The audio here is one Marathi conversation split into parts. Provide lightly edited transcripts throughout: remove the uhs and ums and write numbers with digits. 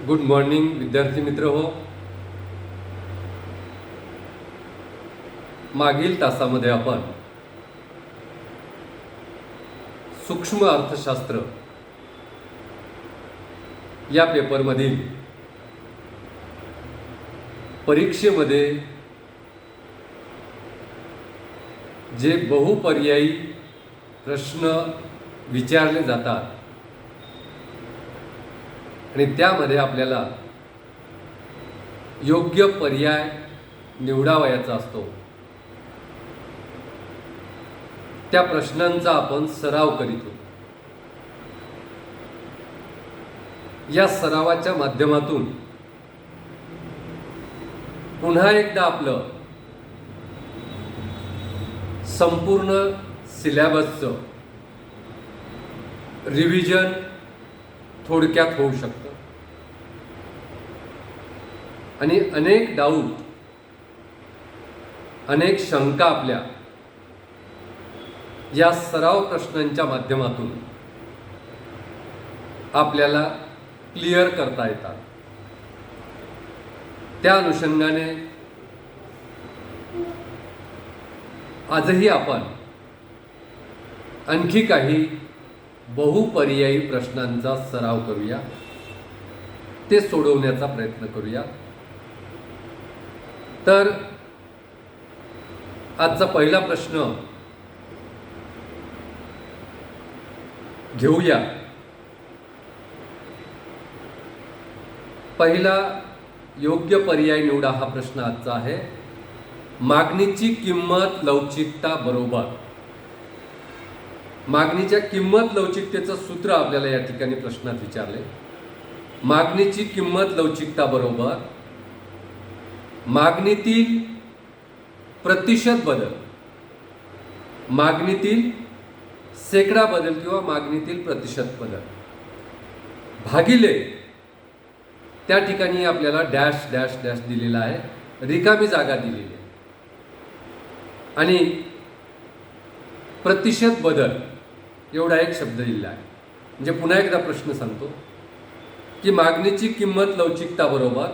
गुड मॉर्निंग विद्यार्थी मित्र हो. मागील तासामध्ये आपण सूक्ष्म अर्थशास्त्र या पेपरमधील परीक्षेमध्ये जे बहुपर्यायी प्रश्न विचारले जातात आणि त्यामध्ये आपल्याला योग्य पर्याय निवडावयाचा असतो, त्या प्रश्नांचा आपण सराव करीत होतो. या सरावाच्या माध्यमातून पुन्हा एकदा आपलं संपूर्ण सिलेबसचं रिव्हिजन थोडक्यात होऊ शकतं आणि अनेक डाऊट, अनेक शंका आपल्या या सराव प्रश्नांच्या माध्यमातून आपल्याला क्लिअर करता येतात. त्या अनुषंगाने आजही आपण आणखी काही बहुपर्यायी प्रश्नांचा सराव करूया, ते सोडवण्याचा प्रयत्न करूया. तर आजचा पहिला प्रश्न घेऊया. पहिला योग्य पर्याय निवडा हा प्रश्न आजचा आहे. मागणीची किंमत लवचिकता बरोबर. मागणीच्या किंमत लवचिकतेचं सूत्र आपल्याला या ठिकाणी प्रश्नात विचारले. मागणीची किंमत लवचिकता बरोबर मागणीतील प्रतिशत बदल, मागणीतील शेकडा बदल किंवा मागणीतील प्रतिशत बदल भागिले, त्या ठिकाणी आपल्याला डॅश डॅश डॅश दिलेला आहे, रिकामी जागा दिलेली आहे, आणि प्रतिशत बदल एवढा एक शब्द दिलेला आहे. म्हणजे पुन्हा एकदा प्रश्न सांगतो की मागणीची किंमत लवचिकता बरोबर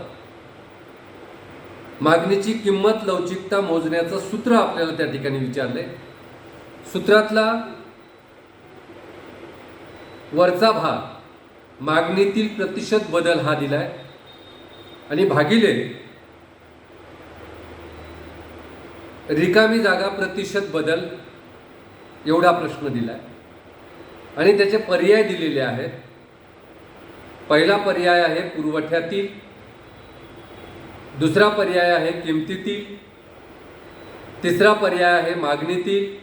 मागणीची किंमत लवचिकता मोजण्याचं सूत्र आपल्याला त्या ठिकाणी विचारले. सूत्रातला वरचा भाग मागणीतील प्रतिशत बदल हा दिलाय आणि भागिले रिकामी जागा प्रतिशत बदल एवढा प्रश्न दिलाय आणि त्याचे पर्याय दिलेले आहेत. पहिला पर्याय आहे पुरवठ्यातील, दुसरा पर्याय आहे किमतीतील, तिसरा पर्याय आहे मागणीतील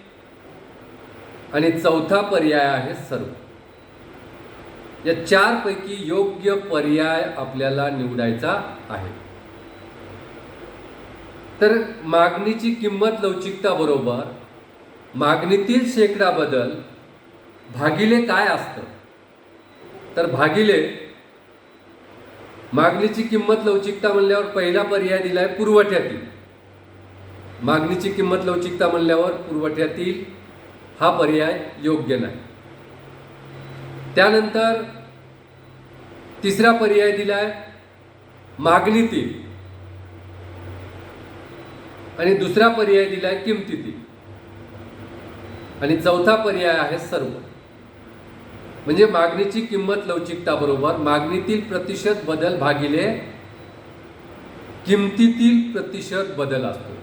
आणि चौथा पर्याय आहे सर्व. या चारपैकी योग्य पर्याय आपल्याला निवडायचा आहे. तर मागणीची किंमत लवचिकता बरोबर मागणीतील शेकडा बदल भागिले काय असतं, तर भागिले मागणीची किंमत लवचिकता म्हणल्यावर पहिला पर्याय दिलाय पुरवठ्यातील. मागणीची किंमत लवचिकता म्हणल्यावर पुरवठ्यातील हा पर्याय योग्य नाही. त्यानंतर तिसरा पर्याय दिलाय मागणीतील आणि दुसरा पर्याय दिलाय किमतीतील आणि चौथा पर्याय आहे सर्व. म्हणजे मागणीची किंमत लवचिकता बरोबर मागणीतील प्रतिशत बदल भागिले किमतीतील प्रतिशत बदल असतो.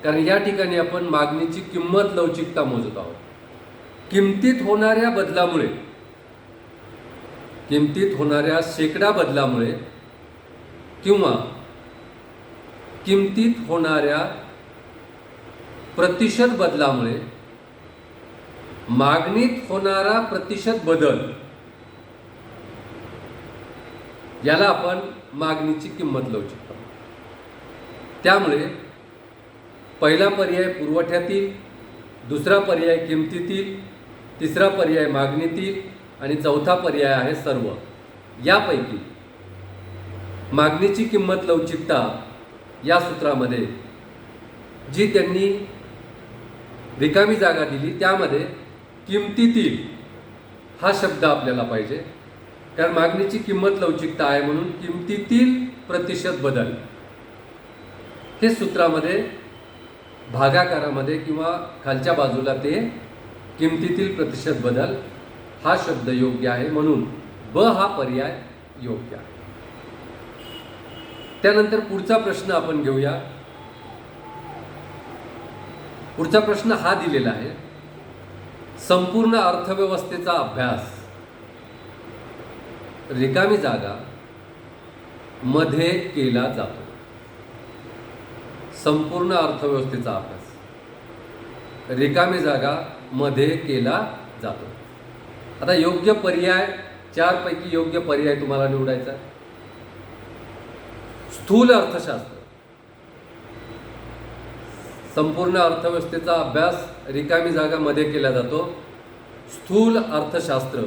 कारण या ठिकाणी आपण मागणीची किंमत लवचिकता मोजत आहोत. किमतीत होणाऱ्या बदलामुळे, किमतीत होणाऱ्या शेकडा बदलामुळे किंवा किमतीत होणाऱ्या प्रतिशत बदलामुळे मागणीत होणारा प्रतिशत बदल याला आपण मागणीची किंमत लवचिकता. त्यामुळे पहिला पर्याय पुरवठ्यातील, दुसरा पर्याय किमतीतील, तिसरा पर्याय मागणीतील आणि चौथा पर्याय आहे सर्व. यापैकी मागणीची किंमत लवचिकता या सूत्रामध्ये जी त्यांनी रिकामी जागा दिली त्यामध्ये किमतीतील हा शब्द आपल्याला पाहिजे कारण मागणीची किंमत लवचिकता आहे म्हणून किमतीतील प्रतिशत बदल हे सूत्रामध्ये भागाकारामध्ये किंवा खालच्या बाजूला ते किमतीतील प्रतिशत बदल हा शब्द योग्य आहे म्हणून ब हा पर्याय योग्य आहे. त्यानंतर पुढचा प्रश्न आपण घेऊया. पुढचा प्रश्न हा दिलेला आहे. संपूर्ण अर्थव्यवस्थेचा अभ्यास रिकामी जागा मध्ये केला जातो. संपूर्ण अर्थव्यवस्थेचा अभ्यास रिकामी जागा मध्ये केला जातो. आता योग्य पर्याय 4 पैकी योग्य पर्याय तुम्हाला निवडायचा. स्थूल अर्थशास्त्र. संपूर्ण अर्थव्यवस्थेचा अभ्यास रिकामी जागा मध्ये केला जातो. स्थूल अर्थशास्त्र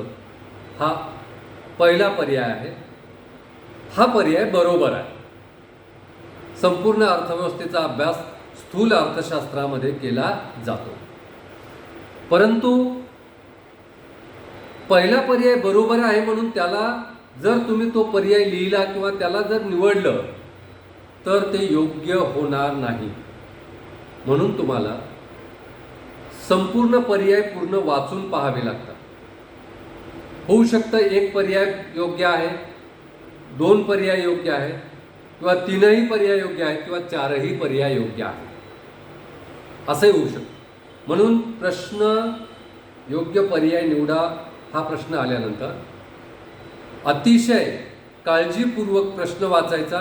हा पहिला पर्याय आहे. हा पर्याय बरोबर आहे. संपूर्ण अर्थव्यवस्थेचा अभ्यास स्थूल अर्थशास्त्रामध्ये केला जातो. परंतु पहिला पर्याय बरोबर आहे म्हणून त्याला जर तुम्ही तो पर्याय लिहिला किंवा त्याला जर निवडलं तर ते योग्य होणार नाही. म्हणून तुम्हाला संपूर्ण पर्याय पूर्ण वाचून पाहावे लागतात. होऊ शकतं एक पर्याय योग्य आहे, 2 पर्याय योग्य आहे किंवा 3ही पर्याय योग्य आहे किंवा 4ही पर्याय योग्य आहे असंही होऊ शकतं. म्हणून प्रश्न योग्य पर्याय निवडा हा प्रश्न आल्यानंतर अतिशय काळजीपूर्वक प्रश्न वाचायचा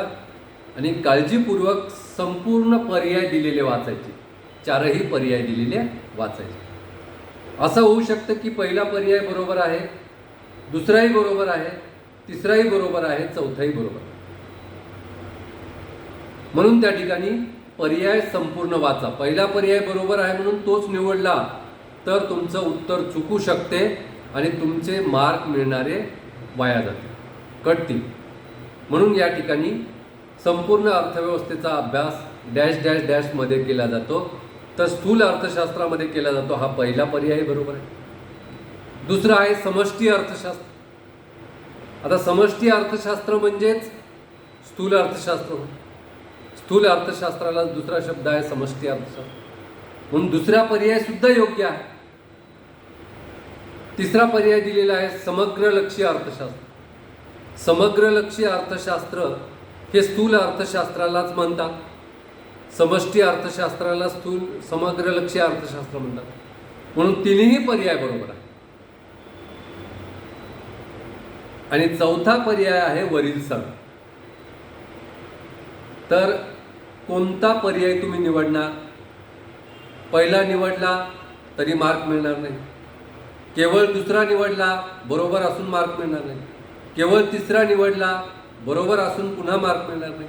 आणि काळजीपूर्वक संपूर्ण पर्याय दिलेले वाचायचे. 4ही पर्याय दिलेले वाचायचे. असं होऊ शकतं की पहिला पर्याय बरोबर आहे, दुसराही बरोबर आहे, तिसराही बरोबर आहे, चौथाही बरोबर आहे. म्हणून त्या ठिकाणी पर्याय संपूर्ण वाचा. पहिला पर्याय बरोबर आहे म्हणून तोच निवडला तर तुमचं उत्तर चुकू शकते आणि तुमचे मार्क मिळणारे वाया जातील, कटतील. म्हणून या ठिकाणी संपूर्ण अर्थव्यवस्थेचा अभ्यास डॅश डॅश डॅश मध्ये केला जातो तर स्थूल अर्थशास्त्रामध्ये केला जातो हा पहिला पर्याय बरोबर आहे. दुसरा आहे समष्टी अर्थशास्त्र. आता समष्टी अर्थशास्त्र म्हणजेच स्थूल अर्थशास्त्र. स्थूल अर्थशास्त्राला दुसरा शब्द आहे समष्टी अर्थशास्त्र म्हणून दुसरा पर्याय सुद्धा योग्य आहे. तिसरा पर्याय दिलेला आहे समग्रलक्षी अर्थशास्त्र. समग्रलक्षी अर्थशास्त्र हे स्थूल अर्थशास्त्रालाच म्हणतात. समष्टी अर्थशास्त्राला समग्रलक्षी अर्थशास्त्र म्हणतात. म्हणून तिन्ही पर्याय बरोबर आहे. आणि चौथा पर्याय आहे वरील सर्व. तर कोणता पर्याय तुम्ही निवडणार? पहिला निवडला तरी मार्क मिळणार नाही. केवळ दुसरा निवडला बरोबर असून मार्क मिळणार नाही. केवळ तिसरा निवडला बरोबर असून पुन्हा मार्क मिळणार नाही.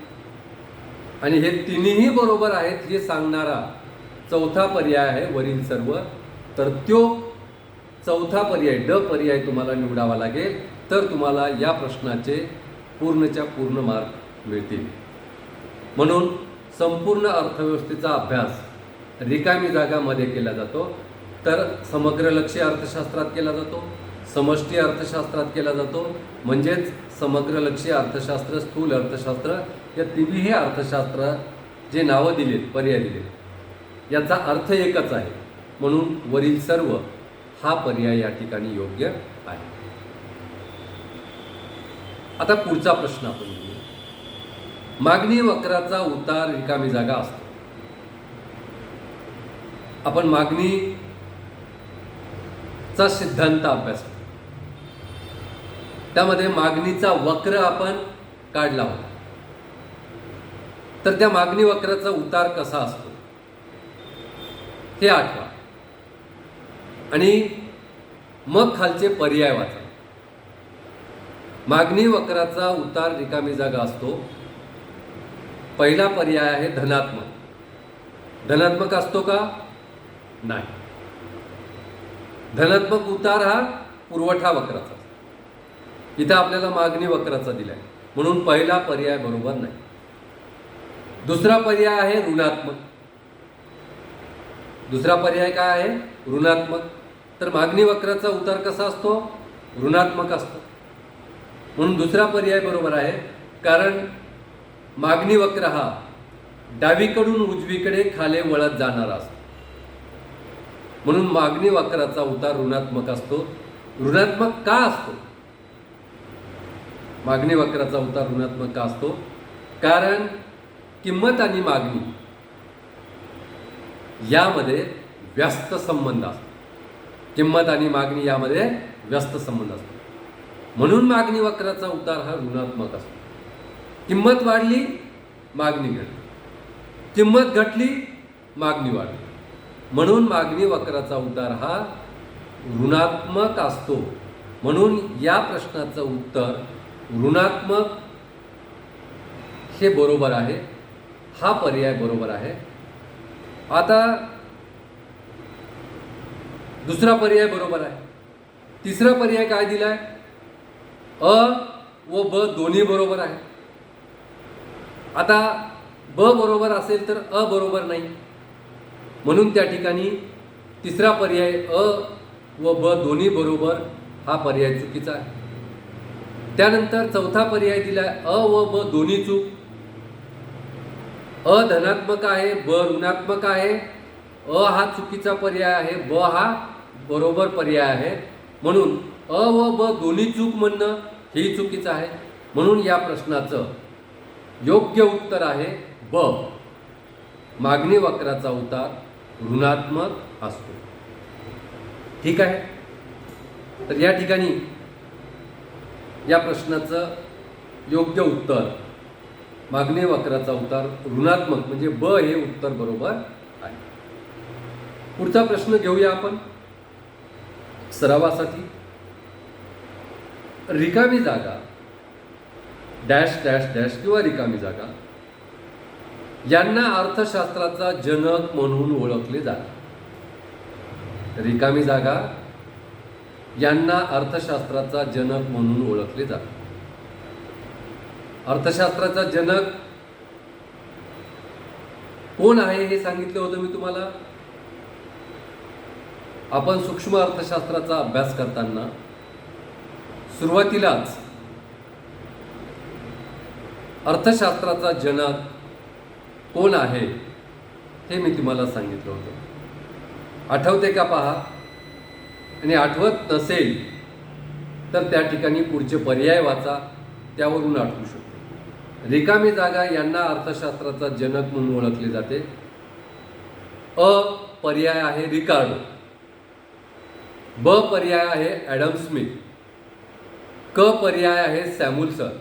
आणि हे तिन्ही बरोबर आहेत हे सांगणारा चौथा पर्याय आहे वरील सर्व. तर तो चौथा पर्याय ड पर्याय तुम्हाला निवडावा लागेल तर तुम्हाला या प्रश्नाचे पूर्णच्या पूर्ण मार्क मिळतील. म्हणून संपूर्ण अर्थव्यवस्थेचा अभ्यास रिकामी जागामध्ये केला जातो तर समग्रलक्षी अर्थशास्त्रात केला जातो, समष्टी अर्थशास्त्रात केला जातो. म्हणजेच समग्रलक्षी अर्थशास्त्र, स्थूल अर्थशास्त्र या तिन्ही अर्थशास्त्र जे नावं दिलेत, पर्याय दिलेत याचा अर्थ एकच आहे. म्हणून वरील सर्व हा पर्याय या ठिकाणी योग्य आहे. आता पुढचा प्रश्न आपण घेऊ. मागणी वक्राचा उतार रिकामी जागा असतो. आपण मागणीचा सिद्धांत अभ्यास त्यामध्ये मागणीचा वक्र आपण काढला होता. तर त्या मागणी वक्राचा उतार कसा असतो हे आठवा आणि मग खालचे पर्याय वाचा. मागणी वक्राचा उतार रिकामी जागा असतो. पहिला पर्याय आहे धनात्मक. धनात्मक असतो का? नाही. धनात्मक उतार हा पुरवठा वक्राचा. इथं आपल्याला मागणी वक्राचा दिलाय म्हणून पहिला पर्याय बरोबर नाही. दुसरा पर्याय आहे ऋणात्मक. दुसरा पर्याय काय आहे? ऋणात्मक. तर मागणी वक्राचा उतार कसा असतो? ऋणात्मक असतो. म्हणून दुसरा पर्याय बरोबर आहे, कारण मागणी वक्र हा डावीकडून उजवीकडे खाली वळत जाणारा असतो. म्हणून मागणी वक्राचा उतार ऋणात्मक असतो. ऋणात्मक का असतो? मागणी वक्राचा उतार ऋणात्मक का असतो? कारण किंमत आणि मागणी यामध्ये व्यस्त संबंध असतो. किंमत आणि मागणी यामध्ये व्यस्त संबंध असतो. म्हणून मागणी वक्राचा उतार हा ऋणात्मक असतो. किंमत वाढली, मागणी घटली. किंमत घटली, मागणी वाढली. म्हणून मागणी वक्राचा उतार हा ऋणात्मक असतो. म्हणून या प्रश्नाचं उत्तर ऋणात्मक हे बरोबर आहे. हा पर्याय बरोबर आहे. आता दुसरा पर्याय बरोबर आहे. तिसरा पर्याय काय दिलाय? अ व ब दोन्ही बरोबर आहे. आता ब बरोबर असेल तर अ बरोबर नाही. म्हणून त्या ठिकाणी तिसरा पर्याय अ व ब दोन्ही बरोबर हा पर्याय चुकीचा आहे. त्यानंतर चौथा पर्याय दिलाय अ व ब दोन्ही चूक. अ धनात्मक आहे, ब ऋणात्मक आहे. अ हा चुकीचा पर्याय आहे, ब हा बरोबर पर्याय आहे. म्हणून अ व ब दोन्ही चूक म्हणणं हेही चुकीचं आहे. म्हणून या प्रश्नाचं योग्य उत्तर आहे ब. मागणी वक्राचा उतार ऋणात्मक असतो. ठीक आहे. तर या ठिकाणी या प्रश्नाचं योग्य उत्तर मागणी वक्राचा उतार ऋणात्मक म्हणजे ब हे उत्तर बरोबर आहे. पुढचा प्रश्न घेऊया आपण सरावासाठी. रिकामी जागा डॅश डॅश डॅश किंवा रिकामी जागा यांना अर्थशास्त्राचा जनक म्हणून ओळखले जाते. रिकामी जागा यांना अर्थशास्त्राचा जनक म्हणून ओळखले जाते. अर्थशास्त्राचा जनक कोण आहे हे सांगितलं होतं मी तुम्हाला. आपण सूक्ष्म अर्थशास्त्राचा अभ्यास करताना सुरुवातीलाच अर्थशास्त्राचा जनक कोण आहे हे मी तुम्हाला सांगितलं होतं. आठवते का पहा. आणि आठवत नसेल तर त्या ठिकाणी पुढचे पर्याय वाचा, त्यावरून आठवू शकतो. रिकामी जागा यांना अर्थशास्त्राचा जनक म्हणून ओळखले जाते. अ पर्याय आहे रिकार्डो. ब पर्याय आहे ॲडम स्मिथ. क पर्याय आहे सॅम्युएल्सन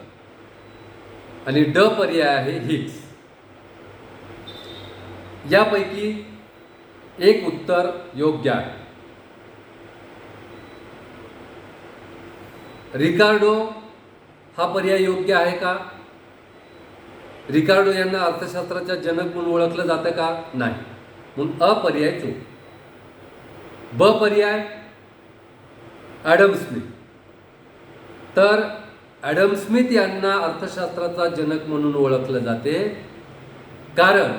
आणि ड पर्याय आहे हिग्स. यापैकी एक उत्तर योग्य आहे. रिकार्डो हा पर्याय योग्य आहे का? रिकार्डो यांना अर्थशास्त्राचा जनक म्हणून ओळखलं जातं का? नाही. म्हणून अ पर्याय चूक. ब पर्याय ॲडम स्मिथ. तर ॲडम स्मिथ यांना अर्थशास्त्राचा जनक म्हणून ओळखलं जाते कारण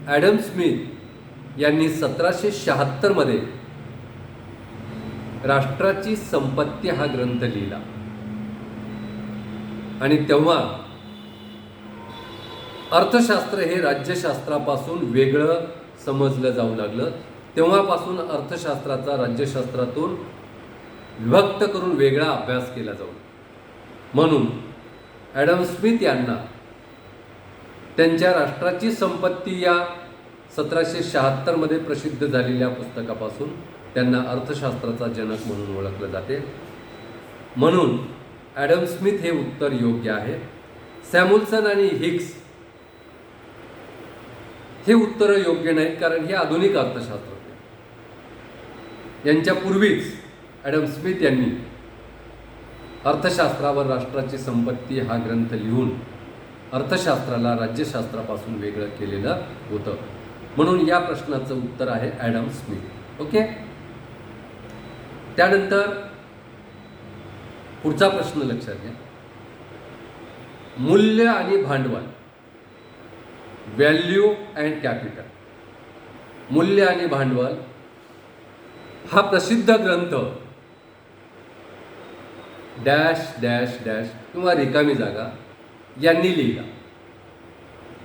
ॲडम स्मिथ यांनी 1776 मध्ये राष्ट्राची संपत्ती हा ग्रंथ लिहिला. आणि तेव्हा अर्थशास्त्र हे राज्यशास्त्रापासून वेगळं समजलं जाऊ लागलं. तेव्हापासून अर्थशास्त्राचा राज्यशास्त्रातून विभक्त करून वेगळा अभ्यास केला जाऊ. म्हणून ॲडम स्मिथ यांना त्यांच्या राष्ट्राची संपत्ती या 1776 मध्ये प्रसिद्ध झालेल्या पुस्तकापासून त्यांना अर्थशास्त्राचा जनक म्हणून ओळखलं जाते. म्हणून ॲडम स्मिथ हे उत्तर योग्य आहे. सॅम्युएल्सन आणि हिग्स हे उत्तर योग्य नाहीत कारण हे आधुनिक अर्थशास्त्र होते. यांच्या पूर्वीच ॲडम स्मिथ यांनी अर्थशास्त्रावर राष्ट्राची संपत्ती हा ग्रंथ लिहून अर्थशास्त्राला राज्यशास्त्रापासून वेगळं केलेलं होतं. म्हणून या प्रश्नाचं उत्तर आहे ॲडम स्मिथ. ओके. त्यानंतर पुढचा प्रश्न लक्षात घ्या. मूल्य आणि भांडवल, व्हॅल्यू अँड कॅपिटल. मूल्य आणि भांडवल हा प्रसिद्ध ग्रंथ डॅश डॅश डॅश किंवा रिकामी जागा यांनी लिहिला.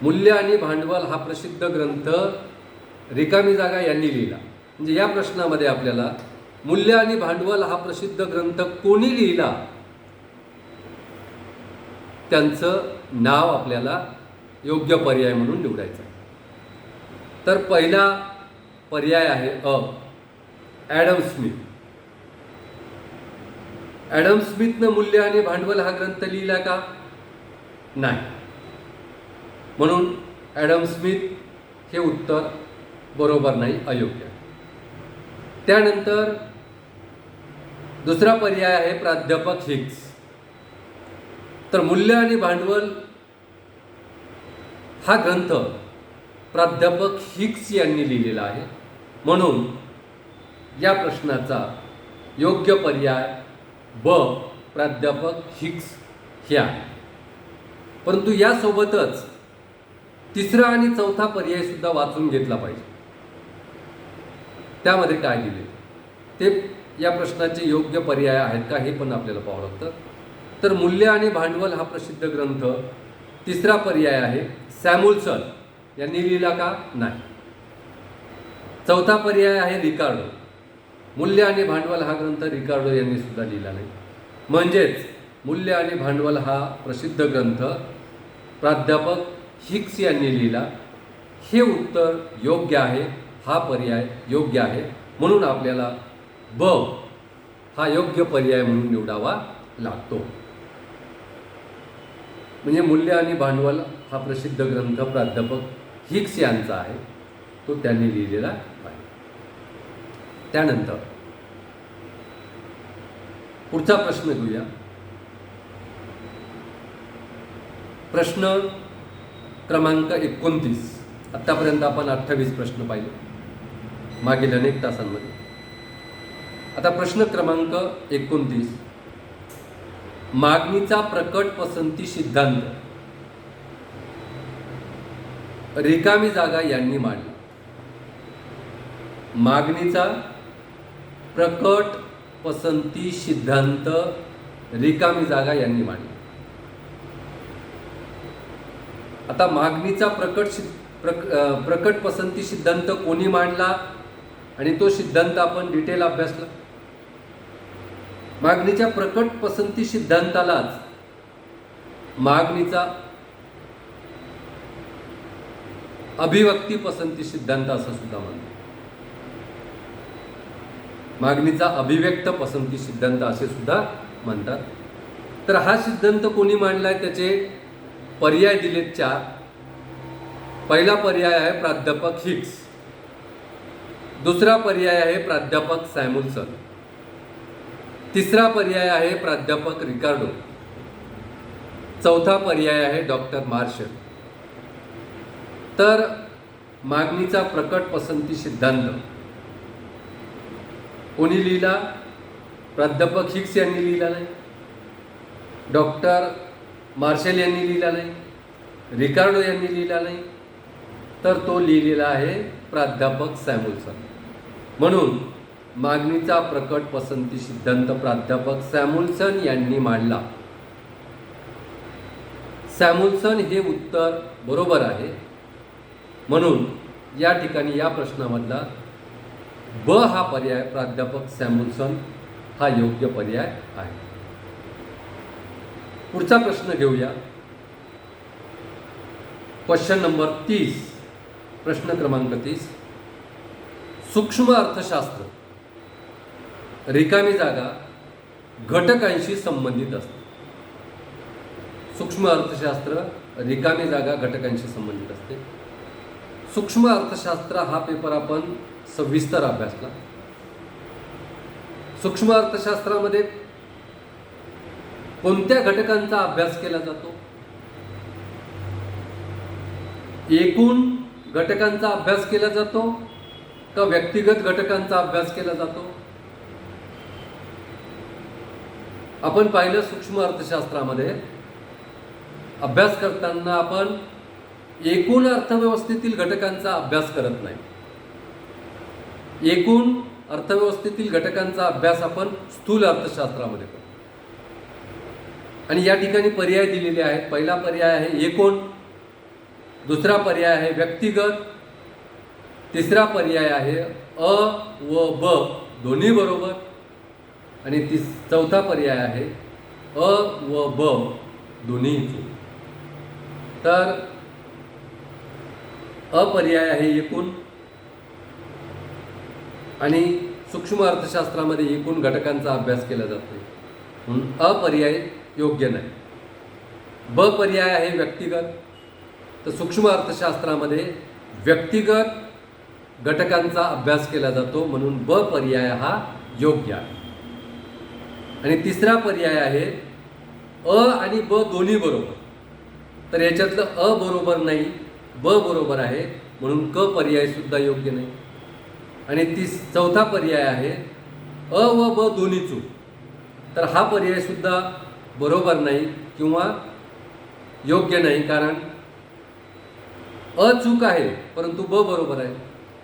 मूल्य आणि भांडवल हा प्रसिद्ध ग्रंथ रिकामी जागा यांनी लिहिला. म्हणजे या प्रश्नामध्ये आपल्याला मूल्य आणि भांडवल हा प्रसिद्ध ग्रंथ कोणी लिहिला त्यांचं नाव आपल्याला योग्य पर्याय म्हणून निवडायचं. तर पहिला पर्याय आहे ॲडम स्मिथ. ॲडम स्मिथनं मूल्य आणि भांडवल हा ग्रंथ लिहिला का? नाही. म्हणून ॲडम स्मिथ हे उत्तर बरोबर नाही, अयोग्य. त्यानंतर दुसरा पर्याय आहे प्राध्यापक हिग्स. तर मूल्य आणि भांडवल हा ग्रंथ प्राध्यापक हिग्स यांनी लिहिलेला आहे. म्हणून या प्रश्नाचा योग्य पर्याय प्राध्यापक हिग्स हे आहे. परंतु यासोबतच तिसरा आणि चौथा पर्याय सुद्धा वाचून घेतला पाहिजे. त्यामध्ये काय दिले ते या प्रश्नाचे योग्य पर्याय आहेत का हे पण आपल्याला पाहावं लागतं. तर मूल्य आणि भांडवल हा प्रसिद्ध ग्रंथ तिसरा पर्याय आहे सॅम्युएल्सन यांनी लिहिला का? नाही. चौथा पर्याय आहे रिकार्डो. मूल्य आणि भांडवल हा ग्रंथ रिकार्डो यांनी सुद्धा लिहिला नाही. म्हणजेच मूल्य आणि भांडवल हा प्रसिद्ध ग्रंथ प्राध्यापक हिग्स यांनी लिहिला. हे उत्तर योग्य आहे, हा पर्याय योग्य आहे. म्हणून आपल्याला हा योग्य पर्याय म्हणून निवडावा लागतो. म्हणजे मूल्य आणि भांडवल हा प्रसिद्ध ग्रंथ प्राध्यापक हिग्स यांचा आहे, तो त्यांनी लिहिलेला आहे. त्यानंतर पुढचा प्रश्न घेऊया. प्रश्न क्रमांक 29. आतापर्यंत आपण 28 प्रश्न पाहिले मागील अनेक तासांमध्ये. आता प्रश्न क्रमांक 29. मागणीचा प्रकट पसंती सिद्धांत रिकामी जागा यांनी मांडला. मागणीचा प्रकट पसंती सिद्धांत रिकामी जागा यांनी मांडला. आता मागणीचा प्रकट पसंती सिद्धांत कोणी मांडला आणि तो सिद्धांत आपण डिटेल अभ्यासला. मागणीच्या प्रकट पसंती सिद्धांतालाच मागणीचा अभिव्यक्ती पसंती सिद्धांत असं सुद्धा म्हणतात. मागणीचा अभिव्यक्त पसंती सिद्धांत असे सुद्धा म्हणतात. तर हा सिद्धांत कोणी मांडलाय त्याचे पर्याय दिलेत 4. पहिला पर्याय आहे प्राध्यापक हिग्स. दुसरा पर्याय आहे प्राध्यापक सॅम्युएल्सन. तिसरा पर्याय आहे प्राध्यापक रिकार्डो. चौथा पर्याय आहे डॉक्टर मार्शल. तर मागणीचा प्रकट पसंती सिद्धांत कोणी लिहिला? प्राध्यापक हिग्स यांनी लिहिला नाही, डॉक्टर मार्शल यांनी लिहिला नाही, रिकार्डो यांनी लिहिला नाही, तर तो लिहिलेला आहे प्राध्यापक सॅम्युएल्सन. म्हणून मागणीचा प्रकट पसंती सिद्धांत प्राध्यापक सॅम्युएल्सन यांनी मांडला. सॅम्युएल्सन हे उत्तर बरोबर आहे. म्हणून या ठिकाणी या प्रश्नामधला हा पर्याय प्राध्यापक सॅम्युएल्सन हा योग्य पर्याय आहे. पुढचा प्रश्न घेऊया. Question number 30. प्रश्न क्रमांक 30. सूक्ष्म अर्थशास्त्र रिकामी जागा घटकांशी संबंधित असते. सूक्ष्म अर्थशास्त्र रिकामी जागा घटकांशी संबंधित असते. सूक्ष्म अर्थशास्त्र हा पेपर आपण सविस्तर अभ्यासला. सूक्ष्म अर्थशास्त्रामध्ये कोणत्या घटकांचा अभ्यास केला जातो? एकूण घटकांचा अभ्यास केला जातो का व्यक्तिगत घटकांचा अभ्यास केला जातो? आपण पाहिलं सूक्ष्म अर्थशास्त्रामध्ये अभ्यास करताना आपण एकूण अर्थव्यवस्थेतील घटकांचा अभ्यास करत नाही. एकूण अर्थव्यवस्थेतील घटकांचा अभ्यास आपण स्थूल अर्थशास्त्रामध्ये करतो. आणि या ठिकाणी पर्याय दिलेले आहेत. पहिला पर्याय आहे एकूण, दुसरा पर्याय आहे व्यक्तिगत, तिसरा पर्याय आहे अ व ब दोन्ही बरोबर, आणि चौथा पर्याय आहे अ व ब दोन्ही चूक. तर अ पर्याय आहे एकूण, आणि सूक्ष्म अर्थशास्त्रामध्ये एकूण घटकांचा अभ्यास केला जातो म्हणून अ पर्याय योग्य नाही. ब पर्याय आहे व्यक्तिगत, तर सूक्ष्म अर्थशास्त्रामध्ये व्यक्तिगत घटकांचा अभ्यास केला जातो म्हणून ब पर्याय हा योग्य आहे. आणि तिसरा पर्याय आहे अ आणि ब दोन्ही बरोबर, तर याच्यातलं अ बरोबर नाही, ब बरोबर आहे म्हणून क पर्याय सुद्धा योग्य नाही. आणि चौथा पर्याय आहे अ व ब दोन्ही चूक, तर हा पर्याय सुद्धा बरोबर नाही किंवा योग्य नाही, कारण अ चूक आहे परंतु ब बरोबर आहे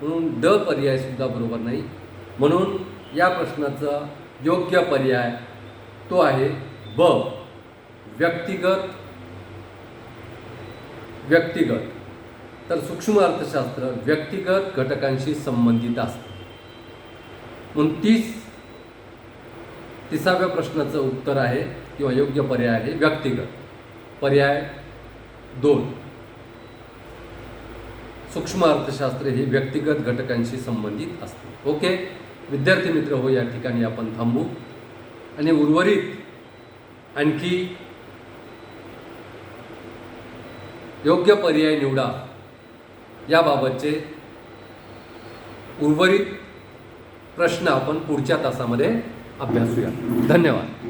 म्हणून ड पर्याय सुद्धा बरोबर नाही. म्हणून या प्रश्नाचा योग्य पर्याय तो आहे ब व्यक्तिगत. तर सूक्ष्म अर्थशास्त्र व्यक्तिगत घटकांशी संबंधित असते म्हणून 30व्या प्रश्नाचं उत्तर आहे किंवा योग्य पर्याय आहे व्यक्तिगत. पर्याय 2 सूक्ष्म अर्थशास्त्र हे व्यक्तिगत घटकांशी संबंधित असते. ओके विद्यार्थी मित्र हो, या ठिकाणी आपण थांबू आणि उर्वरित आणखी योग्य पर्याय निवडा याबाबतचे उर्वरित प्रश्न आपण पुढच्या तासामध्ये अभ्यासूया. धन्यवाद.